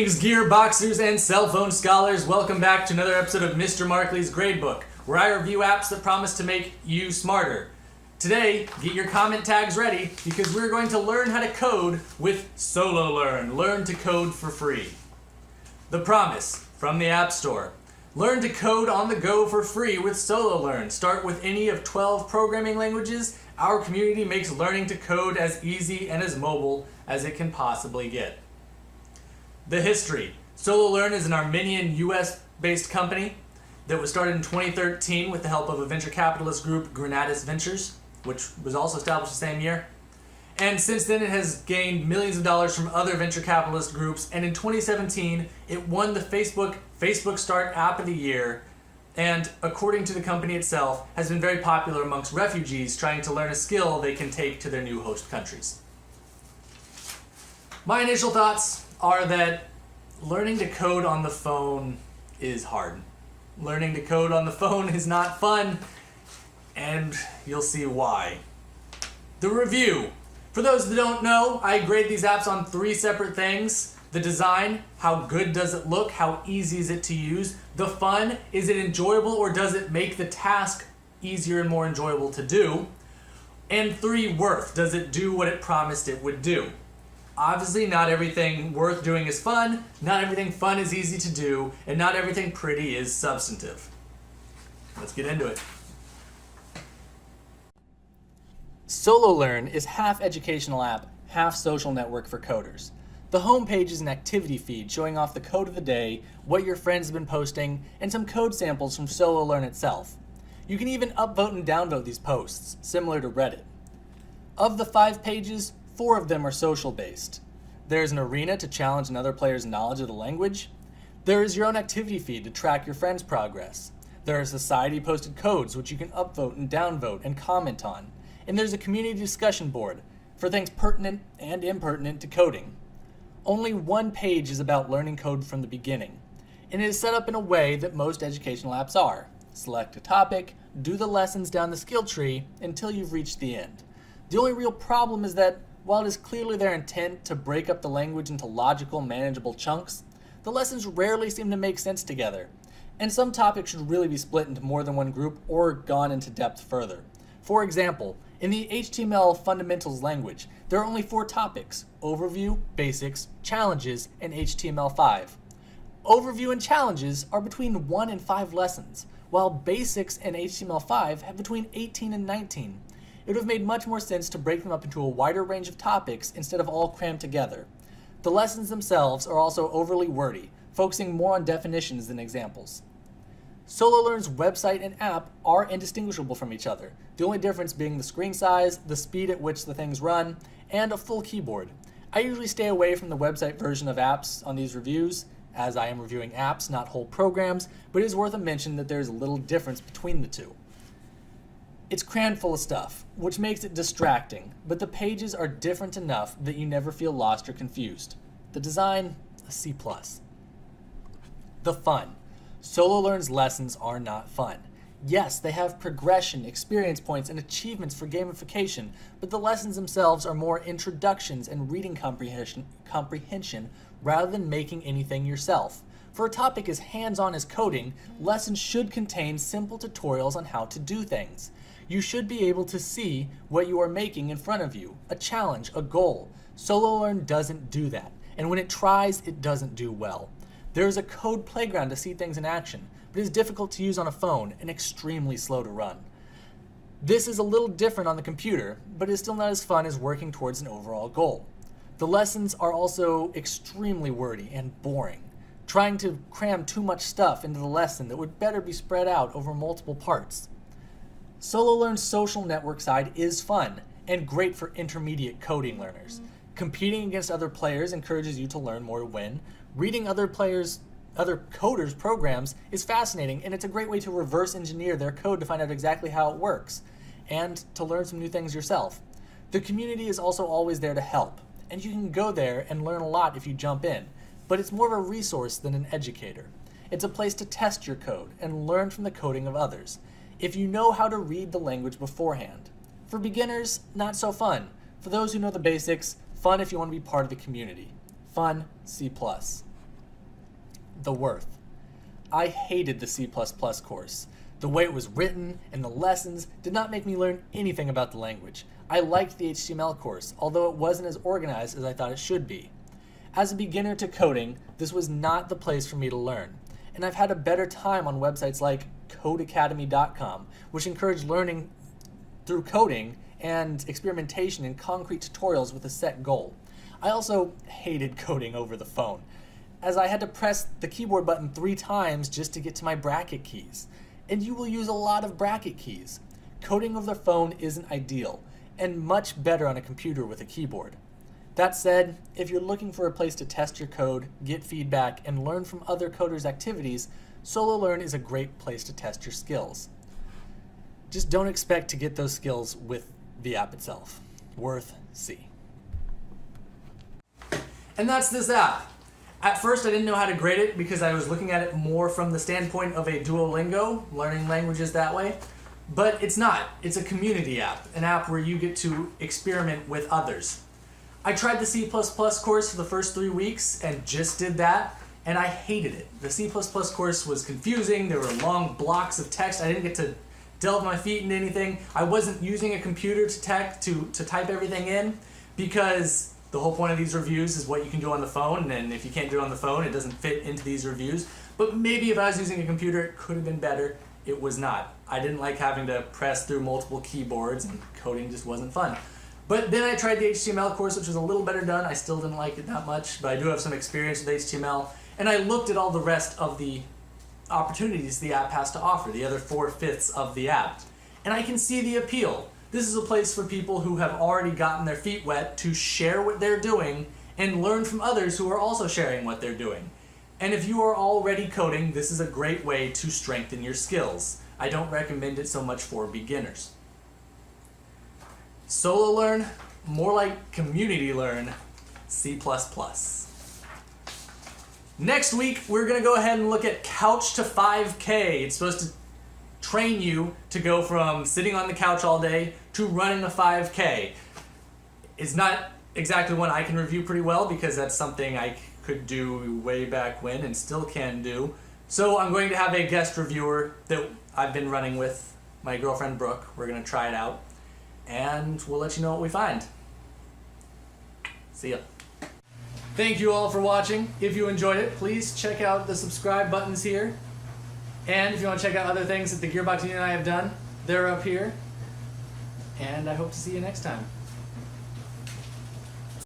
Greetings, gearboxers and cell phone scholars. Welcome back to another episode of Mr. Markley's Gradebook, where I review apps that promise to make you smarter. Today, get your comment tags ready because we're going to learn how to code with SoloLearn. Learn to code for free. The promise from the App Store. Learn to code on the go for free with SoloLearn. Start with any of 12 programming languages. Our community makes learning to code as easy and as mobile as it can possibly get. The history. SoloLearn is an Armenian US-based company that was started in 2013 with the help of a venture capitalist group, Gradebook Ventures, which was also established the same year. And since then it has gained millions of dollars from other venture capitalist groups, and in 2017 it won the Facebook Start App of the Year, and according to the company itself, has been very popular amongst refugees trying to learn a skill they can take to their new host countries. My initial thoughts are that learning to code on the phone is hard. Learning to code on the phone is not fun, and you'll see why. The review. For those that don't know, I grade these apps on 3 separate things. The design, how good does it look, how easy is it to use. The fun, is it enjoyable or does it make the task easier and more enjoyable to do. And 3, worth, does it do what it promised it would do. Obviously, not everything worth doing is fun, not everything fun is easy to do, and not everything pretty is substantive. Let's get into it. SoloLearn is half educational app, half social network for coders. The homepage is an activity feed showing off the code of the day, what your friends have been posting, and some code samples from SoloLearn itself. You can even upvote and downvote these posts, similar to Reddit. Of the 5 pages, 4 of them are social-based. There's an arena to challenge another player's knowledge of the language. There is your own activity feed to track your friends' progress. There are society-posted codes which you can upvote and downvote and comment on. And there's a community discussion board for things pertinent and impertinent to coding. Only 1 page is about learning code from the beginning, and it is set up in a way that most educational apps are. Select a topic, do the lessons down the skill tree until you've reached the end. The only real problem is that while it is clearly their intent to break up the language into logical, manageable chunks, the lessons rarely seem to make sense together, and some topics should really be split into more than one group or gone into depth further. For example, in the HTML fundamentals language, there are only 4 topics: Overview, Basics, Challenges, and HTML5. Overview and Challenges are between 1 and 5 lessons, while Basics and HTML5 have between 18 and 19. It would have made much more sense to break them up into a wider range of topics instead of all crammed together. The lessons themselves are also overly wordy, focusing more on definitions than examples. SoloLearn's website and app are indistinguishable from each other, the only difference being the screen size, the speed at which the things run, and a full keyboard. I usually stay away from the website version of apps on these reviews, as I am reviewing apps, not whole programs, but it is worth a mention that there is a little difference between the two. It's crammed full of stuff, which makes it distracting, but the pages are different enough that you never feel lost or confused. The design, a C+. The fun. SoloLearn's lessons are not fun. Yes, they have progression, experience points, and achievements for gamification, but the lessons themselves are more introductions and reading comprehension rather than making anything yourself. For a topic as hands-on as coding, lessons should contain simple tutorials on how to do things. You should be able to see what you are making in front of you, a challenge, a goal. SoloLearn doesn't do that, and when it tries, it doesn't do well. There is a code playground to see things in action, but it is difficult to use on a phone and extremely slow to run. This is a little different on the computer, but it is still not as fun as working towards an overall goal. The lessons are also extremely wordy and boring, trying to cram too much stuff into the lesson that would better be spread out over multiple parts. SoloLearn's social network side is fun and great for intermediate coding learners. Competing against other players encourages you to learn more to win. Reading other coders' programs is fascinating, and it's a great way to reverse engineer their code to find out exactly how it works, and to learn some new things yourself. The community is also always there to help, and you can go there and learn a lot if you jump in, but it's more of a resource than an educator. It's a place to test your code and learn from the coding of others, if you know how to read the language beforehand. For beginners, not so fun. For those who know the basics, fun if you want to be part of the community. Fun, C+. the worth. I hated the C++ course. The way it was written and the lessons did not make me learn anything about the language. I liked the HTML course, although it wasn't as organized as I thought it should be. As a beginner to coding, this was not the place for me to learn, and I've had a better time on websites like codeacademy.com, which encourage learning through coding and experimentation in concrete tutorials with a set goal. I also hated coding over the phone, as I had to press the keyboard button 3 times just to get to my bracket keys. And you will use a lot of bracket keys. Coding over the phone isn't ideal, and much better on a computer with a keyboard. That said, if you're looking for a place to test your code, get feedback, and learn from other coders' activities, SoloLearn is a great place to test your skills. Just don't expect to get those skills with the app itself. Worth C. And that's this app. At first I didn't know how to grade it because I was looking at it more from the standpoint of a Duolingo, learning languages that way. But it's not. It's a community app, an app where you get to experiment with others. I tried the C++ course for the first 3 weeks and just did that, and I hated it. The C++ course was confusing, there were long blocks of text, I didn't get to delve my feet into anything. I wasn't using a computer to type everything in because the whole point of these reviews is what you can do on the phone, and if you can't do it on the phone, it doesn't fit into these reviews. But maybe if I was using a computer, it could have been better. It was not. I didn't like having to press through multiple keyboards, and coding just wasn't fun. But then I tried the HTML course, which was a little better done. I still didn't like it that much, but I do have some experience with HTML. And I looked at all the rest of the opportunities the app has to offer, the other 4/5 of the app. And I can see the appeal. This is a place for people who have already gotten their feet wet to share what they're doing and learn from others who are also sharing what they're doing. And if you are already coding, this is a great way to strengthen your skills. I don't recommend it so much for beginners. SoloLearn, more like community learn, C++. Next week, we're going to go ahead and look at Couch to 5K. It's supposed to train you to go from sitting on the couch all day to running a 5K. It's not exactly one I can review pretty well because that's something I could do way back when and still can do. So I'm going to have a guest reviewer that I've been running with, my girlfriend Brooke. We're going to try it out, and we'll let you know what we find. See ya. Thank you all for watching. If you enjoyed it, please check out the subscribe buttons here. And if you want to check out other things that the Gearbox Union and I have done, they're up here. And I hope to see you next time.